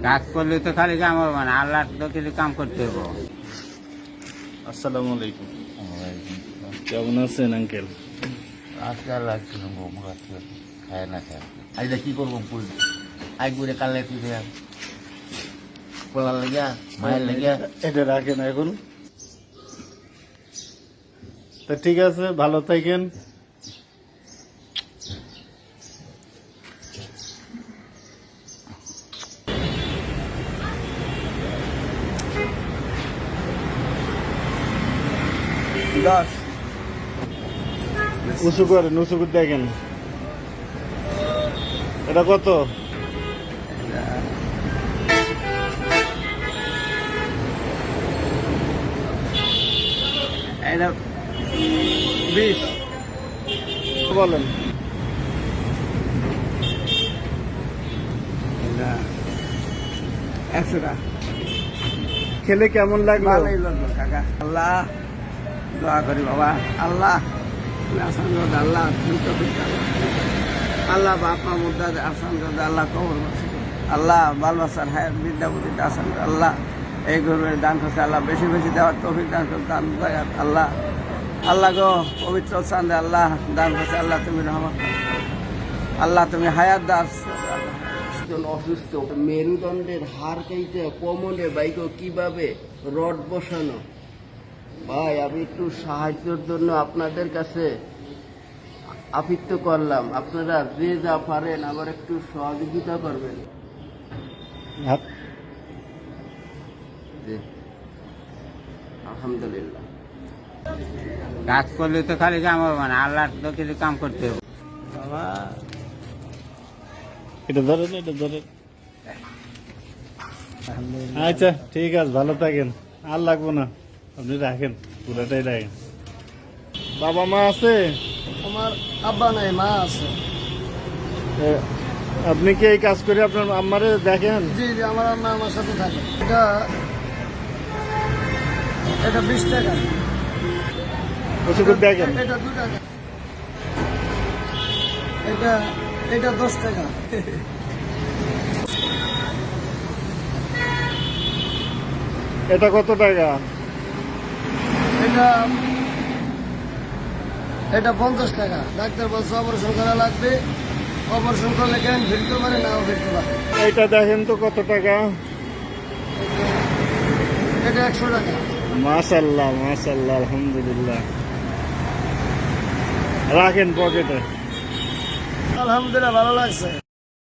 কাজ করলে তো খালি কাম হবে না, আল্লাহ তো কিছু কাম করতে হবে। আসসালামু আলাইকুম। কেমন আছেন আঙ্কেল? আজকে আর লাগছে না, খায় না খায়। আজ কি করবো, আজ করে কালে তুই পোলার লাগিয়া মায়ের লাগিয়া। এটা রাখেন এখন। তো ঠিক আছে, ভালো থাকেন। উঁচু করেন, উঁচু করে দেখেন। এটা কত? এটা 20 বলেন। 100 টাকা। খেলে কেমন লাগলো? ভালোই লাগলো কাকা। আল্লাহ দোয়া করি বাবা, আল্লাহ আসান করতে, আল্লাহ আল্লাহ বাপ মা মুদ্রা আসান করতে, আল্লাহ কবর বসে, আল্লাহ বাল বাচ্চার হায়াত বিদ্যা বুদ্ধিটা আসান করে, আল্লাহ এই গরুর দান করছে, আল্লাহ বেশি বেশি দেওয়ার তৌফিক দান করতে, দান দয়াত আল্লাহ। আল্লাহ গো পবিত্র চান্দে আল্লাহ দান করছে, আল্লাহ তুমি রহমত, আল্লাহ তুমি হায়াত দাস। অসুস্থ, মেরুদণ্ডের হাড় কেটে কোমরে বাইকও কিভাবে রড বসানো। ভাই আমি একটু সাহায্যের জন্য আপনাদের কাছে আপিত্ত করলাম, আপনারা যে যা পারেন আবার একটু সহযোগিতা করবেন। জি, আলহামদুলিল্লাহ। কাজ করলে তো খালি কাম হবে না, আল্লাহ তো কিছু কাম করতে হবে বাবা। এটা ধরেন, এটা ধরেন। আচ্ছা ঠিক আছে, ভালো থাকেন। আর লাগবো না, আপনি রাখেন, পুরাটাই রাখেন। বাবা মা আছে? আমার আব্বা নাই, মা আছে। আপনি কি এই কাজ করে আপনার আম্মারে দেখেন? জি জি, আমার আম্মা আমার সাথে থাকে। এটা 20 টাকা। ওষুধ দেখেন। এটা 2 টাকা। এটা 10 টাকা। এটা কত টাকা? এটা 50 টাকা। ডাক্তার বলছে অপারেশন করা লাগবে, অপারেশন করলে কেন ফিরতে পারে, নাও ফিরতে পারে। এইটা দেখেন তো কত টাকা? এটা 100 টাকা। মাশাআল্লাহ মাশাআল্লাহ, আলহামদুলিল্লাহ। রাখেন পকেটে। আলহামদুলিল্লাহ, ভালো লাগছে।